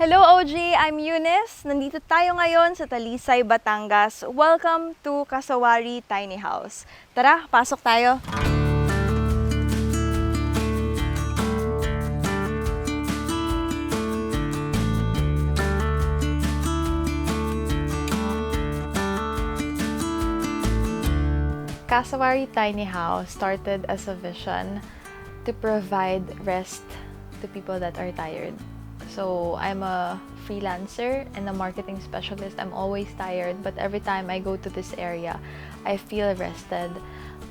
Hello OG! I'm Eunice. Nandito tayo ngayon sa Talisay, Batangas. Welcome to Casauary Tiny House. Tara, pasok tayo! Casauary Tiny House started as a vision to provide rest to people that are tired. So I'm a freelancer and a marketing specialist. I'm always tired, but every time I go to this area, I feel rested.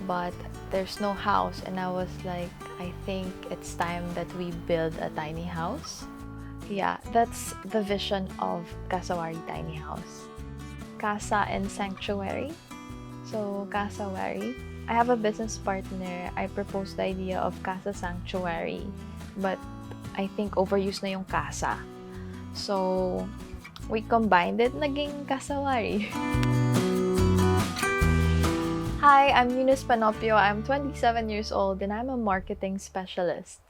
But there's no house, and I was like, I think it's time that we build a tiny house. Yeah, that's the vision of Casauary Tiny House. Casa and sanctuary. So, Casauary. I have a business partner. I proposed the idea of Casa Sanctuary, but I think overused na yung casa. So, we combined it, naging Casauary. Hi, I'm Eunice Panopio. I'm 27 years old and I'm a marketing specialist.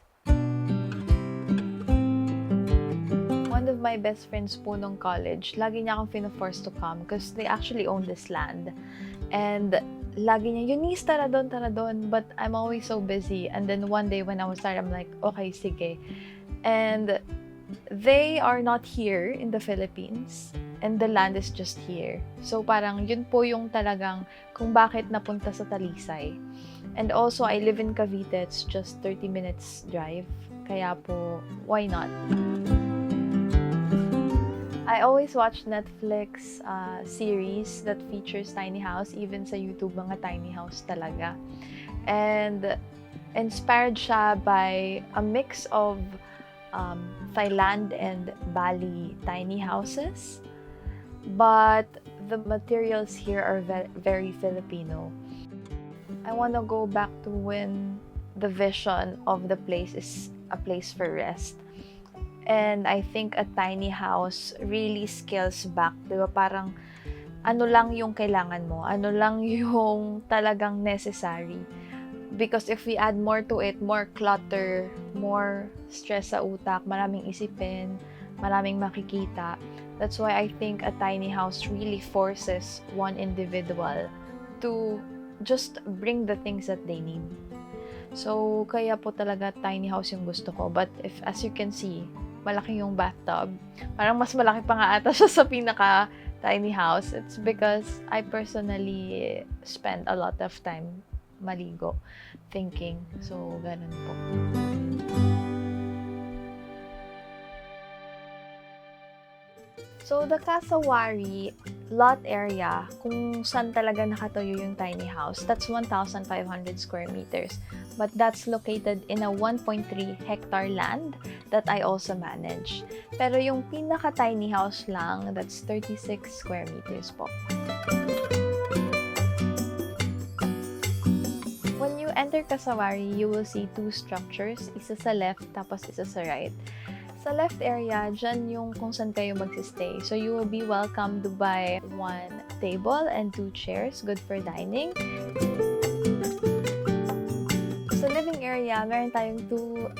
One of my best friends po nung college, lagi niya akong fina-force to come because they actually own this land. And lagi niya, Eunice, tara doon. But I'm always so busy. And then one day when I was tired, I'm like, okay, sige. And they are not here in the Philippines. And the land is just here. So parang yun po yung talagang kung bakit napunta sa Talisay. And also, I live in Cavite. It's just 30 minutes drive. Kaya po, why not? I always watch Netflix series that features tiny house, even sa YouTube mga tiny house talaga. And inspired siya by a mix of Thailand and Bali tiny houses. But the materials here are very Filipino. I want to go back to when the vision of the place is a place for rest. And I think a tiny house really scales back. Diba? Parang ano lang yung kailangan mo. Ano lang yung talagang necessary. Because if we add more to it, more clutter, more stress sa utak, maraming isipin, maraming makikita. That's why I think a tiny house really forces one individual to just bring the things that they need. So, kaya po talaga tiny house yung gusto ko. But if, as you can see, malaki yung bathtub. Parang mas malaki pa nga ata siya sa pinaka tiny house. It's because I personally spend a lot of time maligo, thinking. So, ganun po. So, the Casauary lot area, kung saan talaga nakatayo yung tiny house, that's 1,500 square meters. But that's located in a 1.3 hectare land that I also manage. Pero yung pinaka-tiny house lang, that's 36 square meters po. When you enter Casauary, you will see two structures, isa sa left tapos isa sa right. Sa left area, dyan yung kung saan kayo magsistay. So, you will be welcomed by one table and two chairs, good for dining. Sa living area, meron tayong two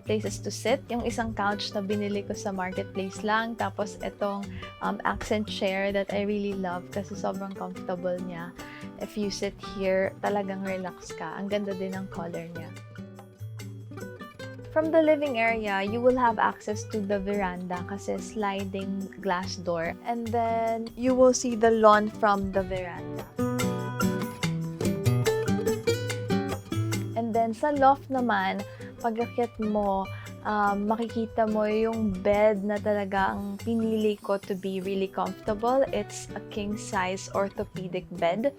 places to sit. Yung isang couch na binili ko sa marketplace lang. Tapos, itong accent chair that I really love kasi sobrang comfortable niya. If you sit here, talagang relax ka. Ang ganda din ng color niya. From the living area, you will have access to the veranda kasi sliding glass door. And then, you will see the lawn from the veranda. And then, sa loft naman, pag-akyat mo, makikita mo yung bed na talagang pinili ko to be really comfortable. It's a king-size orthopedic bed.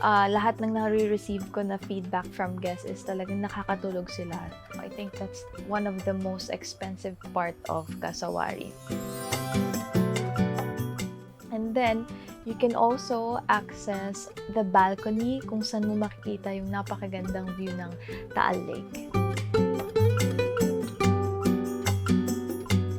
Lahat ng nare-receive ko na feedback from guests is talagang nakakatulog sila. I think that's one of the most expensive part of Casauary. And then, you can also access the balcony kung saan mo makikita yung napakagandang view ng Taal Lake.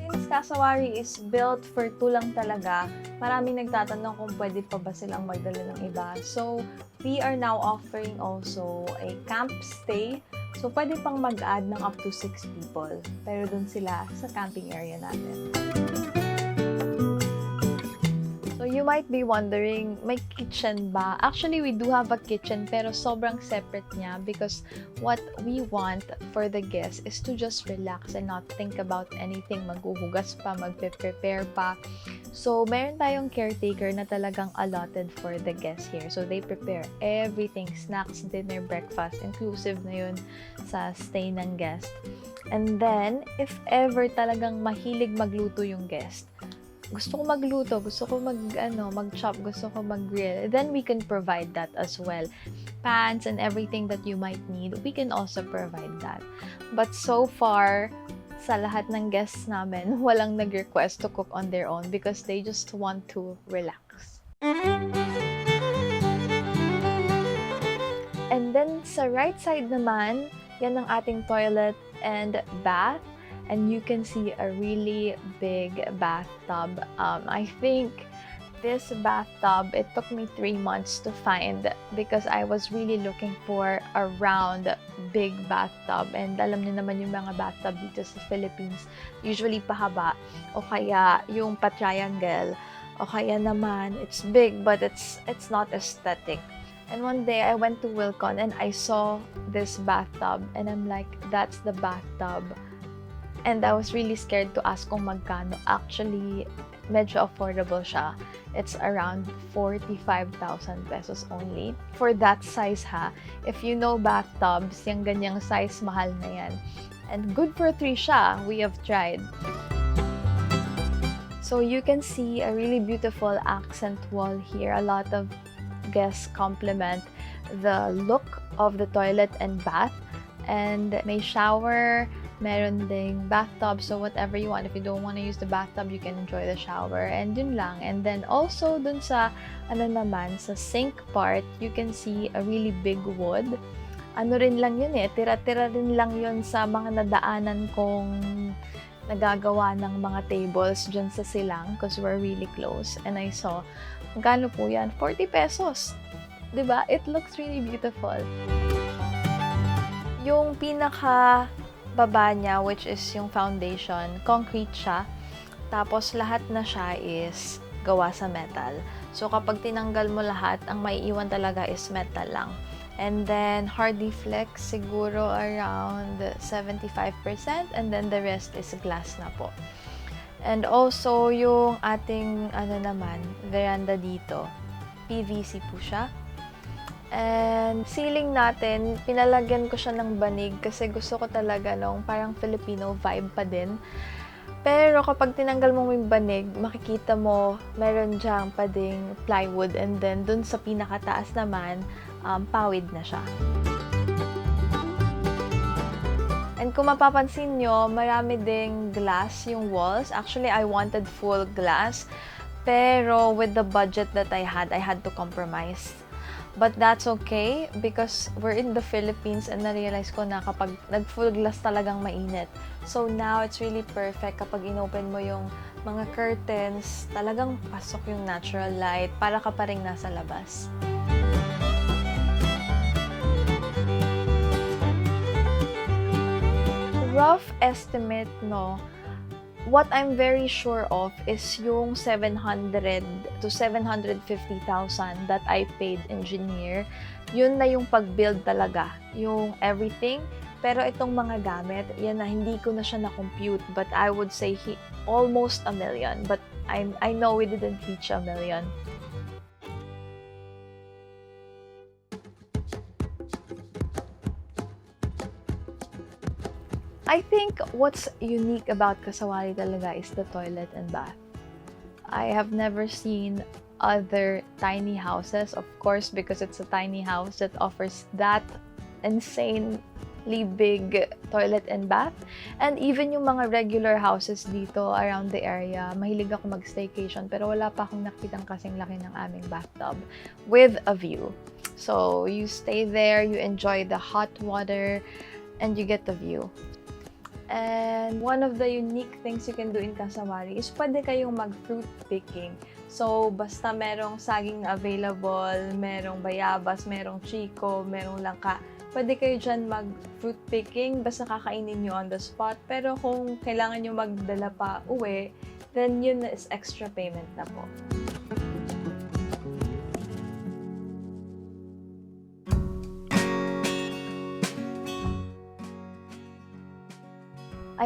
Since Casauary is built for two lang talaga, maraming nagtatanong kung pwede pa ba silang magdala ng iba. So, we are now offering also a camp stay. So, pwede pang mag-add ng up to 6 people. Pero dun sila sa camping area natin. might be wondering, may kitchen ba? Actually, we do have a kitchen pero sobrang separate niya because what we want for the guests is to just relax and not think about anything. Maghuhugas pa, magpe-prepare pa. So, meron tayong caretaker na talagang allotted for the guests here. So, they prepare everything, snacks, dinner, breakfast, inclusive na yun sa stay ng guest. And then, if ever talagang mahilig magluto yung guest, gusto ko magluto, gusto ko mag-chop, gusto ko mag-grill, then we can provide that as well. Pans and everything that you might need, we can also provide that. But so far, sa lahat ng guests namin, walang nag-request to cook on their own because they just want to relax. And then, sa right side naman, yan ang ating toilet and bath. And you can see a really big bathtub. I think this bathtub, it took me 3 months to find because I was really looking for a round, big bathtub. And alam niyo naman yung mga bathtub dito sa Philippines, usually pahaba, o kaya yung pa-triangle, o kaya naman, it's big but it's not aesthetic. And one day, I went to Wilcon and I saw this bathtub and I'm like, that's the bathtub. And I was really scared to ask kung magkano. Actually, medyo affordable siya. It's around 45,000 pesos only. For that size ha. If you know bathtubs, yung ganyang size, mahal na yan. And good for 3 siya. We have tried. So you can see a really beautiful accent wall here. A lot of guests compliment the look of the toilet and bath. And may shower, meron ding bathtub, so whatever you want. If you don't want to use the bathtub, you can enjoy the shower, and yun lang. And then also dun sa sa sink part, you can see a really big wood. Ano rin lang yun tira-tira rin lang yun sa mga nadaanan kong nagagawa ng mga tables dyan sa Silang because we're really close. And I saw, magkano po yan? 40 pesos. Diba? It looks really beautiful. Yung pinaka baba niya, which is yung foundation, concrete siya. Tapos lahat na siya is gawa sa metal. So kapag tinanggal mo lahat, ang maiiwan talaga is metal lang. And then hardy flex siguro around 75% and then the rest is glass na po. And also yung ating veranda dito, PVC po siya. And ceiling natin, pinalagyan ko siya ng banig kasi gusto ko talaga nung parang Filipino vibe pa din. Pero kapag tinanggal mo yung banig, makikita mo meron diyang pa ding plywood and then dun sa pinakataas naman, pawid na siya. And kung mapapansin nyo, marami ding glass yung walls. Actually, I wanted full glass. Pero with the budget that I had to compromise. But that's okay because we're in the Philippines and na-realize ko na kapag nag-full glass talagang mainit. So now, it's really perfect kapag inopen mo yung mga curtains, talagang pasok yung natural light para ka pa rin nasa labas. Rough estimate, no? What I'm very sure of is yung 700 to 750,000 that I paid engineer. Yun na yung pag-build talaga, yung everything. Pero itong mga gamit, yan na hindi ko na siya na-compute. But I would say almost 1 million. But I know we didn't reach 1 million. I think what's unique about Casauary talaga is the toilet and bath. I have never seen other tiny houses, of course, because it's a tiny house that offers that insanely big toilet and bath. And even yung mga regular houses dito around the area, mahilig ako mag-staycation, pero wala pa akong nakitang kasing laki ng aming bathtub with a view. So, you stay there, you enjoy the hot water, and you get the view. And one of the unique things you can do in Casauary is pwede kayong mag-fruit picking. So, basta merong saging na available, merong bayabas, merong chiko, merong langka, pwede kayo dyan mag-fruit picking, basta kakainin nyo on the spot. Pero kung kailangan nyo magdala pa uwi, then yun is extra payment na po.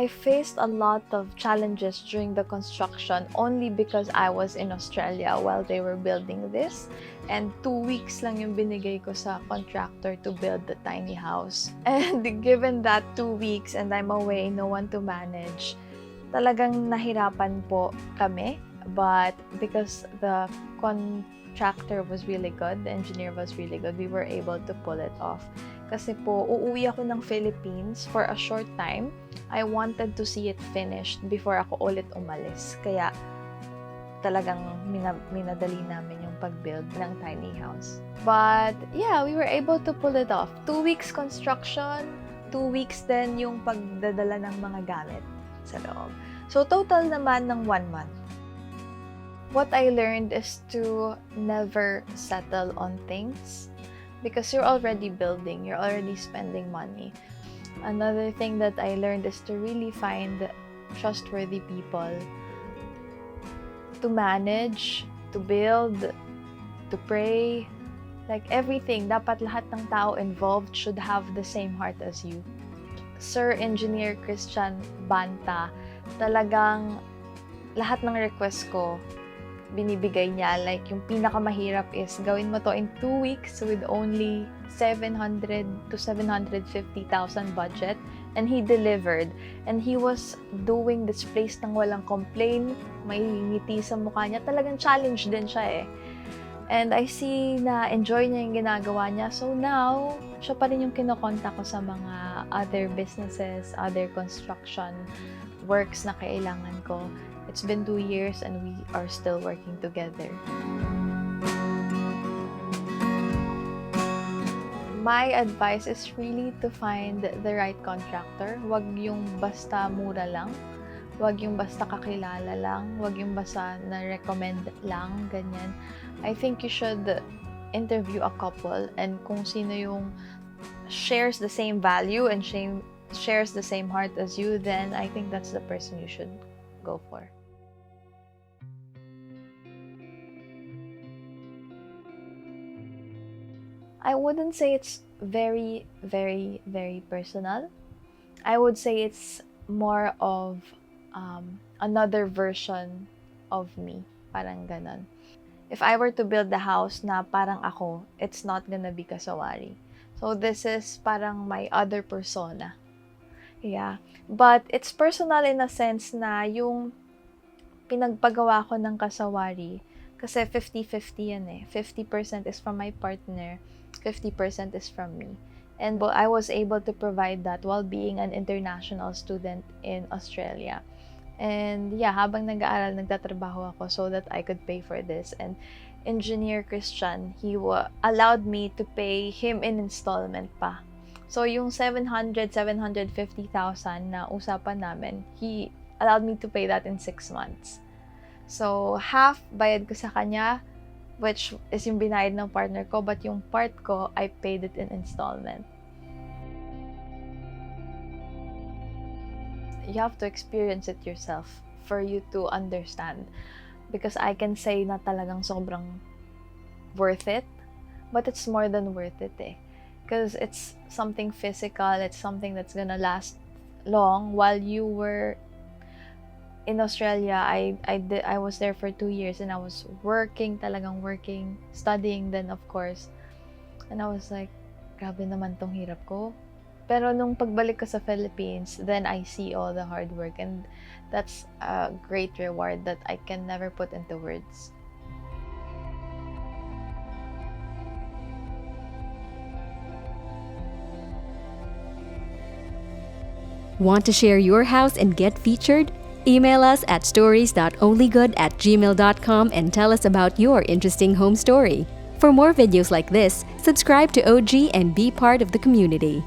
I faced a lot of challenges during the construction only because I was in Australia while they were building this. And 2 weeks lang yung binigay ko sa contractor to build the tiny house. And given that 2 weeks and I'm away, no one to manage, talagang nahirapan po kami. But because the contractor was really good, the engineer was really good, we were able to pull it off. Kasi po, uuwi ako ng Philippines for a short time. I wanted to see it finished before ako ulit umalis. Kaya talagang minadali namin yung pag-build ng tiny house. But yeah, we were able to pull it off. 2 weeks construction, 2 weeks din yung pagdadala ng mga gamit sa loob. So total naman ng 1 month. What I learned is to never settle on things because you're already building, you're already spending money. Another thing that I learned is to really find trustworthy people to manage, to build, to pray, like everything. Dapat lahat ng tao involved should have the same heart as you. Sir Engineer Christian Banta, talagang lahat ng request ko, binibigay niya. Like, yung pinakamahirap is gawin mo to in 2 weeks with only 700 to 750,000 budget. And he delivered. And he was doing this place nang walang complain. May ngiti sa mukha niya. Talagang challenge din siya eh. And I see na enjoy niya yung ginagawa niya. So now, siya pa rin yung kinokontak ko sa mga other businesses, other construction works na kailangan ko. It's been 2 years and we are still working together. My advice is really to find the right contractor. Wag yung basta mura lang. Wag yung basta kakilala lang. Wag yung basta na-recommend lang, ganyan. I think you should interview a couple and kung sino yung shares the same value and shares the same heart as you, then I think that's the person you should go for. I wouldn't say it's very, very, very personal. I would say it's more of another version of me. Parang ganon. If I were to build the house na parang ako, it's not gonna be Casauary. So this is parang my other persona. Yeah. But it's personal in a sense na yung pinagpagawa ko ng Casauary, kasi 50-50 yan eh. 50% is from my partner, 50% is from me. And I was able to provide that while being an international student in Australia. And yeah, habang nag-aaral, nagtatrabaho ako so that I could pay for this. And Engineer Christian, he allowed me to pay him in installment pa. So yung 750,000 na usapan namin, he allowed me to pay that in 6 months. So half bayad ko sa kanya, which is yung binayad ng partner ko, but yung part ko, I paid it in installment. You have to experience it yourself for you to understand. Because I can say na talagang sobrang worth it, but it's more than worth it eh. Because it's something physical, it's something that's gonna last long. While you were in Australia, I was there for 2 years and I was talagang working, studying then of course. And I was like, grabe naman tong hirap ko. Pero nung pagbalik ko sa Philippines, then I see all the hard work and that's a great reward that I can never put into words. Want to share your house and get featured? Email us at stories.onlygood@gmail.com and tell us about your interesting home story. For more videos like this, subscribe to OG and be part of the community.